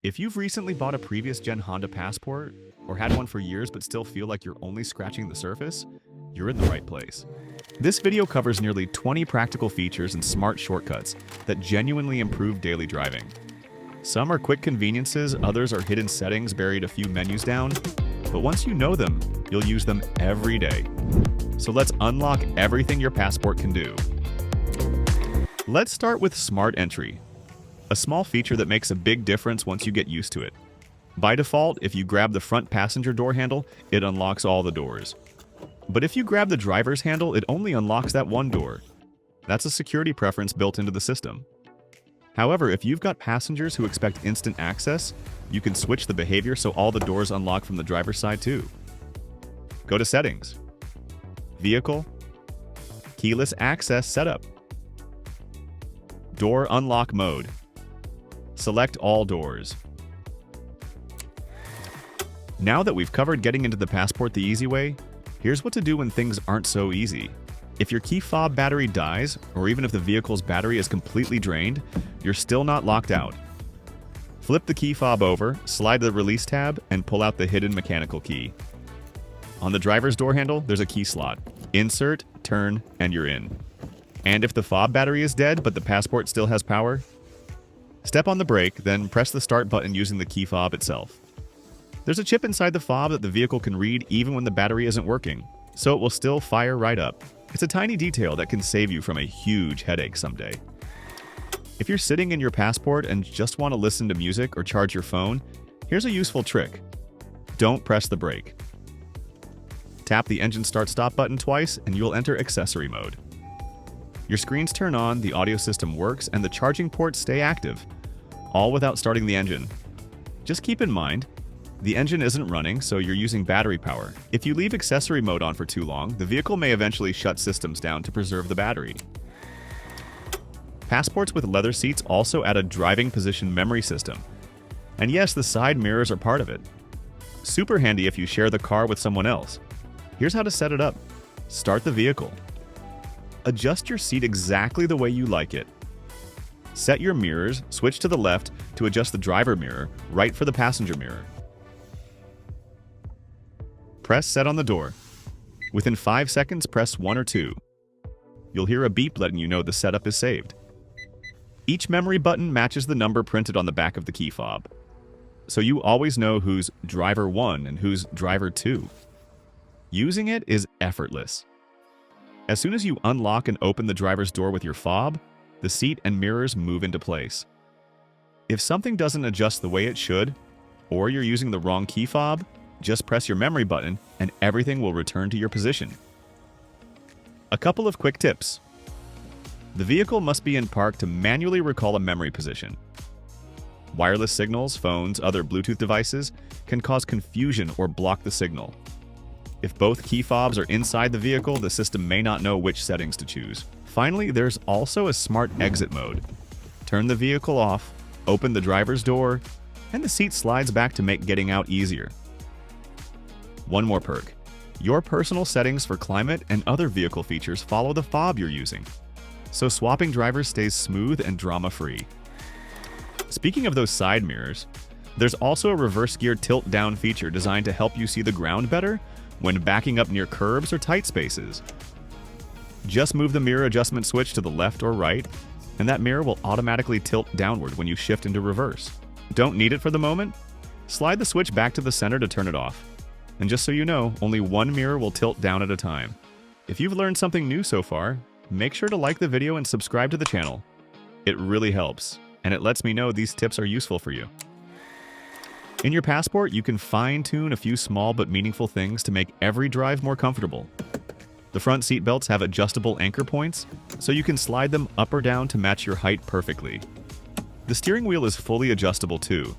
If you've recently bought a previous gen Honda Passport, or had one for years but still feel like you're only scratching the surface, you're in the right place. This video covers nearly 20 practical features and smart shortcuts that genuinely improve daily driving. Some are quick conveniences, others are hidden settings buried a few menus down, but once you know them, you'll use them every day. So let's unlock everything your Passport can do. Let's start with Smart Entry, a small feature that makes a big difference once you get used to it. By default, if you grab the front passenger door handle, it unlocks all the doors. But if you grab the driver's handle, it only unlocks that one door. That's a security preference built into the system. However, if you've got passengers who expect instant access, you can switch the behavior so all the doors unlock from the driver's side too. Go to Settings, Vehicle, Keyless Access Setup, Door Unlock Mode. Select all doors. Now that we've covered getting into the Passport the easy way, here's what to do when things aren't so easy. If your key fob battery dies, or even if the vehicle's battery is completely drained, you're still not locked out. Flip the key fob over, slide the release tab, and pull out the hidden mechanical key. On the driver's door handle, there's a key slot. Insert, turn, and you're in. And if the fob battery is dead, but the Passport still has power, step on the brake, then press the start button using the key fob itself. There's a chip inside the fob that the vehicle can read even when the battery isn't working, so it will still fire right up. It's a tiny detail that can save you from a huge headache someday. If you're sitting in your Passport and just want to listen to music or charge your phone, here's a useful trick. Don't press the brake. Tap the engine start-stop button twice and you'll enter Accessory Mode. Your screens turn on, the audio system works, and the charging ports stay active, all without starting the engine. Just keep in mind, the engine isn't running, so you're using battery power. If you leave Accessory Mode on for too long, the vehicle may eventually shut systems down to preserve the battery. Passports with leather seats also add a driving position memory system. And yes, the side mirrors are part of it. Super handy if you share the car with someone else. Here's how to set it up. Start the vehicle. Adjust your seat exactly the way you like it. Set your mirrors, switch to the left to adjust the driver mirror, right for the passenger mirror. Press Set on the door. Within 5 seconds, press 1 or 2. You'll hear a beep letting you know the setup is saved. Each memory button matches the number printed on the back of the key fob, so you always know who's driver 1 and who's driver 2. Using it is effortless. As soon as you unlock and open the driver's door with your fob, the seat and mirrors move into place. If something doesn't adjust the way it should, or you're using the wrong key fob, just press your memory button and everything will return to your position. A couple of quick tips. The vehicle must be in park to manually recall a memory position. Wireless signals, phones, other Bluetooth devices can cause confusion or block the signal. If both key fobs are inside the vehicle, the system may not know which settings to choose. Finally, there's also a smart exit mode. Turn the vehicle off, open the driver's door, and the seat slides back to make getting out easier. One more perk. Your personal settings for climate and other vehicle features follow the fob you're using, so swapping drivers stays smooth and drama-free. Speaking of those side mirrors, there's also a reverse gear tilt-down feature designed to help you see the ground better when backing up near curbs or tight spaces. Just move the mirror adjustment switch to the left or right, and that mirror will automatically tilt downward when you shift into reverse. Don't need it for the moment? Slide the switch back to the center to turn it off. And just so you know, only one mirror will tilt down at a time. If you've learned something new so far, make sure to like the video and subscribe to the channel. It really helps, and it lets me know these tips are useful for you. In your Passport, you can fine-tune a few small but meaningful things to make every drive more comfortable. The front seat belts have adjustable anchor points, so you can slide them up or down to match your height perfectly. The steering wheel is fully adjustable too.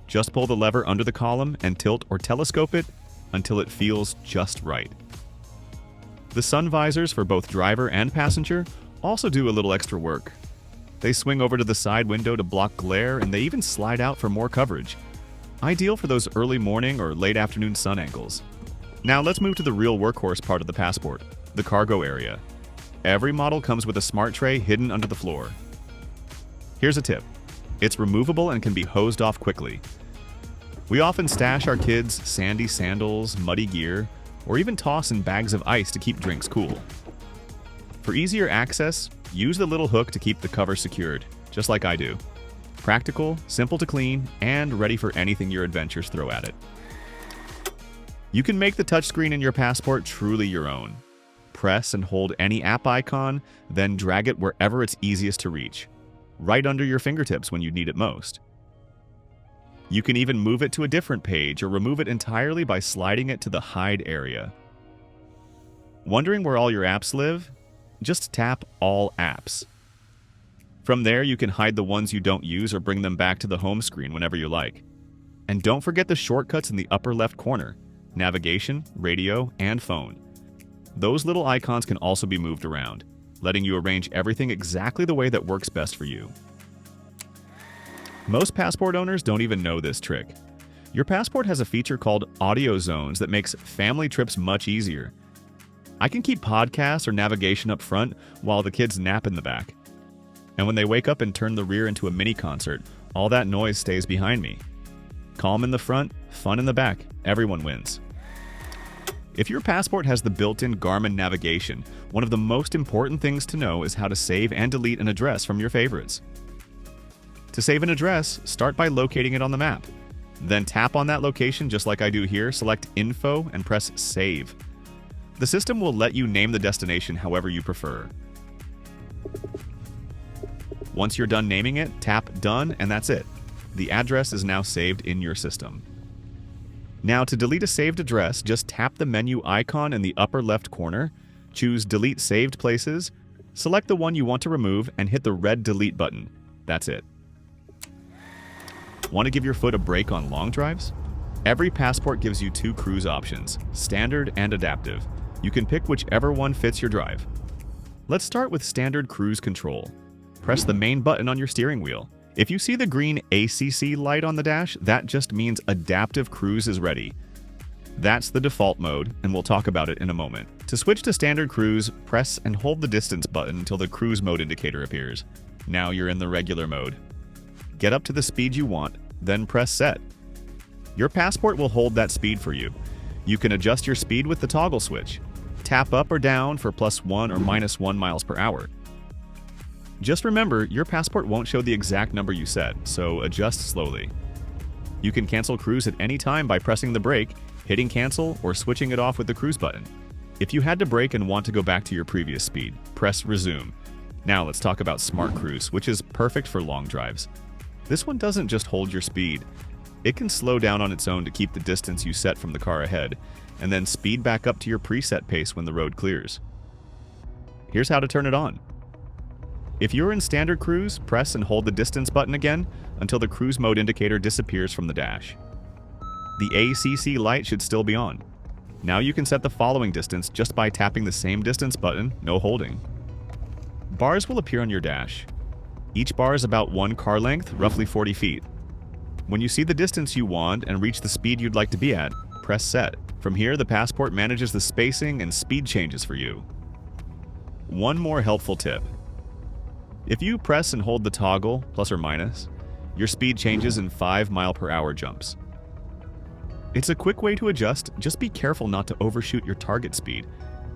Just pull the lever under the column and tilt or telescope it until it feels just right. The sun visors for both driver and passenger also do a little extra work. They swing over to the side window to block glare, and they even slide out for more coverage. Ideal for those early morning or late afternoon sun angles. Now let's move to the real workhorse part of the Passport, the cargo area. Every model comes with a smart tray hidden under the floor. Here's a tip. It's removable and can be hosed off quickly. We often stash our kids' sandy sandals, muddy gear, or even toss in bags of ice to keep drinks cool. For easier access, use the little hook to keep the cover secured, just like I do. Practical, simple to clean, and ready for anything your adventures throw at it. You can make the touchscreen in your passport truly your own. Press and hold any app icon, then drag it wherever it's easiest to reach, right under your fingertips when you need it most. You can even move it to a different page or remove it entirely by sliding it to the hide area. Wondering where all your apps live? Just tap All Apps. From there, you can hide the ones you don't use or bring them back to the home screen whenever you like. And don't forget the shortcuts in the upper left corner: navigation, radio, and phone. Those little icons can also be moved around, letting you arrange everything exactly the way that works best for you. Most passport owners don't even know this trick. Your passport has a feature called audio zones that makes family trips much easier. I can keep podcasts or navigation up front while the kids nap in the back. And when they wake up and turn the rear into a mini concert, all that noise stays behind me. Calm in the front, fun in the back, everyone wins. If your passport has the built-in Garmin navigation, one of the most important things to know is how to save and delete an address from your favorites. To save an address, start by locating it on the map. Then tap on that location just like I do here, select Info, and press Save. The system will let you name the destination however you prefer. Once you're done naming it, tap Done, and that's it. The address is now saved in your system. Now, to delete a saved address, just tap the menu icon in the upper left corner, choose Delete Saved Places, select the one you want to remove, and hit the red Delete button. That's it. Want to give your foot a break on long drives? Every passport gives you 2 cruise options, Standard and Adaptive. You can pick whichever one fits your drive. Let's start with Standard Cruise Control. Press the main button on your steering wheel. If you see the green ACC light on the dash, that just means Adaptive Cruise is ready. That's the default mode, and we'll talk about it in a moment. To switch to Standard Cruise, press and hold the distance button until the cruise mode indicator appears. Now you're in the regular mode. Get up to the speed you want, then press Set. Your passport will hold that speed for you. You can adjust your speed with the toggle switch. Tap up or down for +1 or -1 miles per hour. Just remember, your passport won't show the exact number you set, so adjust slowly. You can cancel cruise at any time by pressing the brake, hitting cancel, or switching it off with the cruise button. If you had to brake and want to go back to your previous speed, press Resume. Now let's talk about Smart Cruise, which is perfect for long drives. This one doesn't just hold your speed. It can slow down on its own to keep the distance you set from the car ahead, and then speed back up to your preset pace when the road clears. Here's how to turn it on. If you're in Standard Cruise, press and hold the distance button again until the cruise mode indicator disappears from the dash. The ACC light should still be on. Now you can set the following distance just by tapping the same distance button, no holding. Bars will appear on your dash. Each bar is about 1 car length, roughly 40 feet. When you see the distance you want and reach the speed you'd like to be at, press Set. From here, the passport manages the spacing and speed changes for you. One more helpful tip. If you press and hold the toggle, plus or minus, your speed changes in 5-mile-per-hour jumps. It's a quick way to adjust, just be careful not to overshoot your target speed.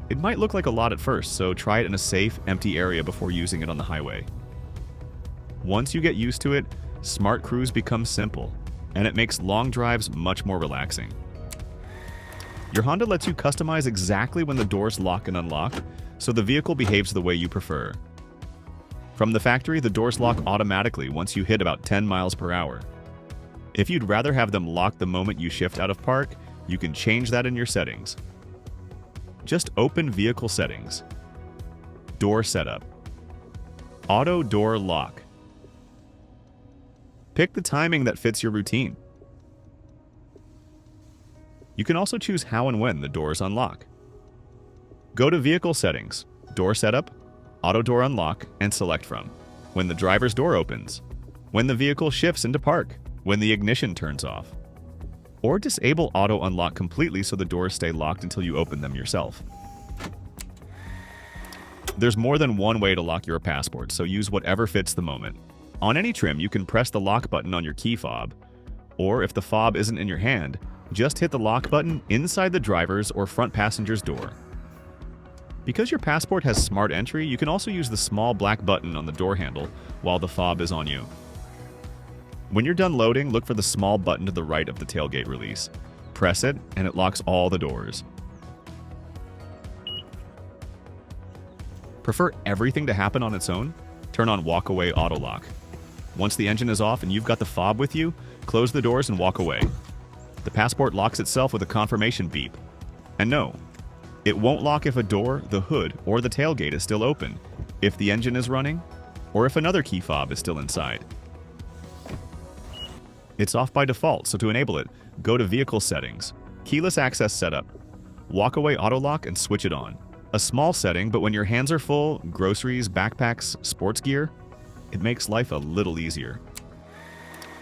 It might look like a lot at first, so try it in a safe, empty area before using it on the highway. Once you get used to it, Smart Cruise becomes simple, and it makes long drives much more relaxing. Your Honda lets you customize exactly when the doors lock and unlock, so the vehicle behaves the way you prefer. From the factory, the doors lock automatically once you hit about 10 miles per hour. If you'd rather have them lock the moment you shift out of park, you can change that in your settings. Just open Vehicle Settings. Door Setup. Auto Door Lock. Pick the timing that fits your routine. You can also choose how and when the doors unlock. Go to Vehicle Settings, Door Setup, Auto Door Unlock, and select from when the driver's door opens, when the vehicle shifts into park, when the ignition turns off. Or disable Auto Unlock completely so the doors stay locked until you open them yourself. There's more than one way to lock your passport, so use whatever fits the moment. On any trim, you can press the lock button on your key fob, or if the fob isn't in your hand, just hit the lock button inside the driver's or front passenger's door. Because your Passport has smart entry, you can also use the small black button on the door handle while the fob is on you. When you're done loading, look for the small button to the right of the tailgate release. Press it, and it locks all the doors. Prefer everything to happen on its own? Turn on Walk-Away Auto Lock. Once the engine is off and you've got the fob with you, close the doors and walk away. The Passport locks itself with a confirmation beep. And no, it won't lock if a door, the hood, or the tailgate is still open, if the engine is running, or if another key fob is still inside. It's off by default, so to enable it, go to Vehicle Settings, Keyless Access Setup, Walk-Away Auto Lock, and switch it on. A small setting, but when your hands are full, groceries, backpacks, sports gear, it makes life a little easier.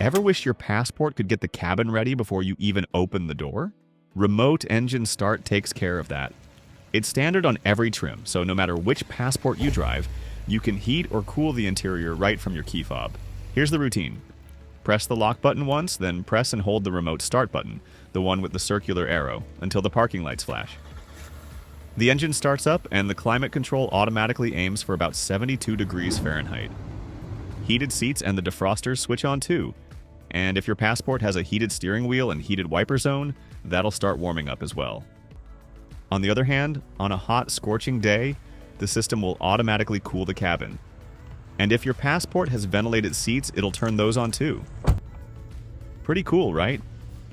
Ever wish your Passport could get the cabin ready before you even open the door? Remote Engine Start takes care of that. It's standard on every trim, so no matter which Passport you drive, you can heat or cool the interior right from your key fob. Here's the routine. Press the lock button once, then press and hold the remote start button, the one with the circular arrow, until the parking lights flash. The engine starts up and the climate control automatically aims for about 72 degrees Fahrenheit. Heated seats and the defrosters switch on too, and if your Passport has a heated steering wheel and heated wiper zone, that'll start warming up as well. On the other hand, on a hot, scorching day, the system will automatically cool the cabin. And if your Passport has ventilated seats, it'll turn those on too. Pretty cool, right?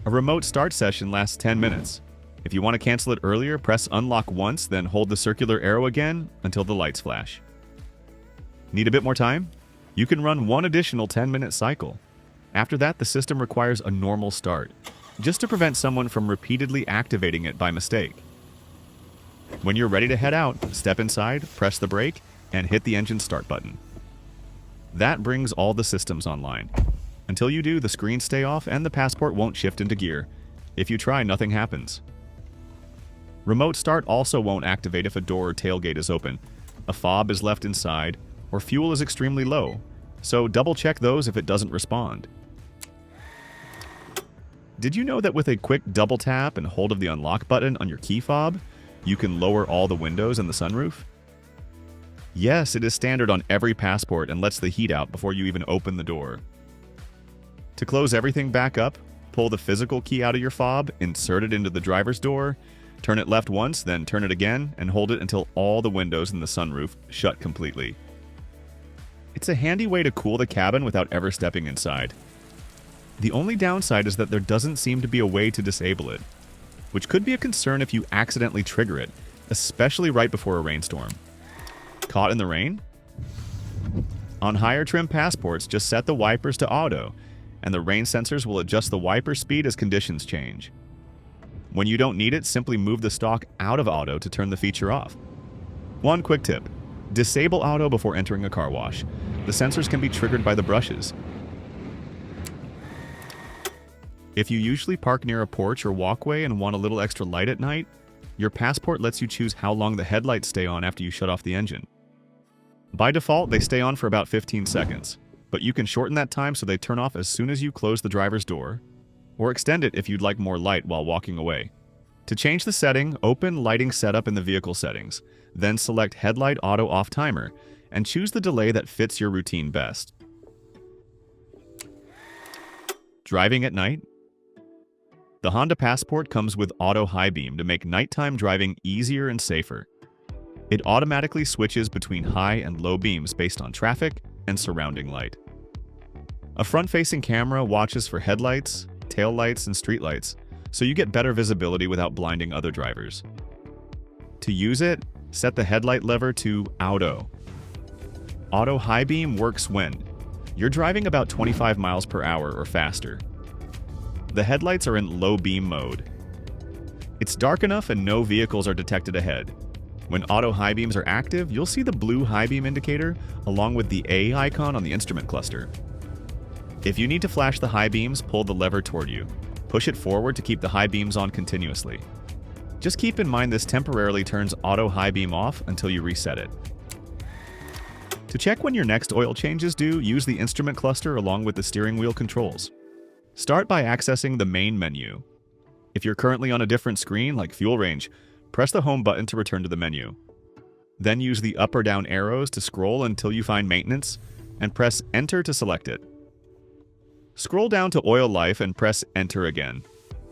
A remote start session lasts 10 minutes. If you want to cancel it earlier, press unlock once, then hold the circular arrow again until the lights flash. Need a bit more time? You can run one additional 10-minute cycle. After that, the system requires a normal start, just to prevent someone from repeatedly activating it by mistake. When you're ready to head out, step inside, press the brake, and hit the engine start button. That brings all the systems online. Until you do, the screens stay off and the Passport won't shift into gear. If you try, nothing happens. Remote start also won't activate if a door or tailgate is open, a fob is left inside, or fuel is extremely low, so double check those if it doesn't respond. Did you know that with a quick double tap and hold of the unlock button on your key fob, you can lower all the windows and the sunroof? Yes, it is standard on every Passport and lets the heat out before you even open the door. To close everything back up, pull the physical key out of your fob, insert it into the driver's door, turn it left once, then turn it again, and hold it until all the windows in the sunroof shut completely. It's a handy way to cool the cabin without ever stepping inside. The only downside is that there doesn't seem to be a way to disable it, which could be a concern if you accidentally trigger it, especially right before a rainstorm. Caught in the rain? On higher trim Passports, just set the wipers to auto, and the rain sensors will adjust the wiper speed as conditions change. When you don't need it, simply move the stalk out of auto to turn the feature off. One quick tip: disable auto before entering a car wash. The sensors can be triggered by the brushes. If you usually park near a porch or walkway and want a little extra light at night, your Passport lets you choose how long the headlights stay on after you shut off the engine. By default, they stay on for about 15 seconds, but you can shorten that time so they turn off as soon as you close the driver's door, or extend it if you'd like more light while walking away. To change the setting, open Lighting Setup in the Vehicle Settings, then select Headlight Auto Off Timer, and choose the delay that fits your routine best. Driving at night? The Honda Passport comes with Auto High Beam to make nighttime driving easier and safer. It automatically switches between high and low beams based on traffic and surrounding light. A front-facing camera watches for headlights, taillights, and streetlights, so you get better visibility without blinding other drivers. To use it, set the headlight lever to Auto. Auto High Beam works when you're driving about 25 miles per hour or faster. The headlights are in low beam mode. It's dark enough and no vehicles are detected ahead. When auto high beams are active, you'll see the blue high beam indicator along with the A icon on the instrument cluster. If you need to flash the high beams, pull the lever toward you. Push it forward to keep the high beams on continuously. Just keep in mind this temporarily turns auto high beam off until you reset it. To check when your next oil change is due, use the instrument cluster along with the steering wheel controls. Start by accessing the main menu. If you're currently on a different screen, like fuel range, press the home button to return to the menu. Then use the up or down arrows to scroll until you find maintenance, and press enter to select it. Scroll down to oil life and press enter again.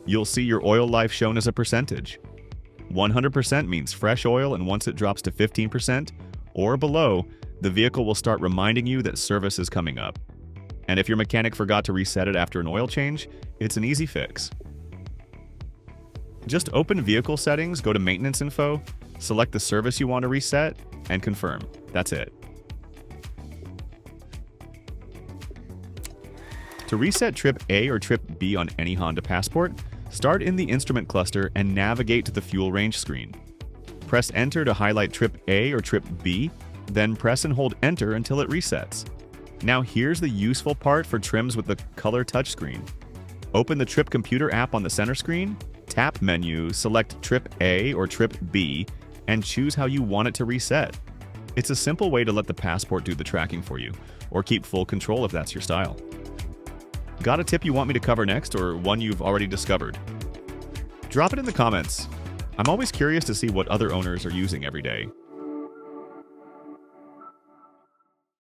You'll see your oil life shown as a percentage. 100% means fresh oil, and once it drops to 15% or below, the vehicle will start reminding you that service is coming up. And if your mechanic forgot to reset it after an oil change, it's an easy fix. Just open Vehicle Settings, go to Maintenance Info, select the service you want to reset, and confirm. That's it. To reset Trip A or Trip B on any Honda Passport, start in the instrument cluster and navigate to the fuel range screen. Press Enter to highlight Trip A or Trip B, then press and hold Enter until it resets. Now here's the useful part for trims with the color touchscreen. Open the Trip Computer app on the center screen, tap Menu, select Trip A or Trip B, and choose how you want it to reset. It's a simple way to let the Passport do the tracking for you, or keep full control if that's your style. Got a tip you want me to cover next, or one you've already discovered? Drop it in the comments. I'm always curious to see what other owners are using every day.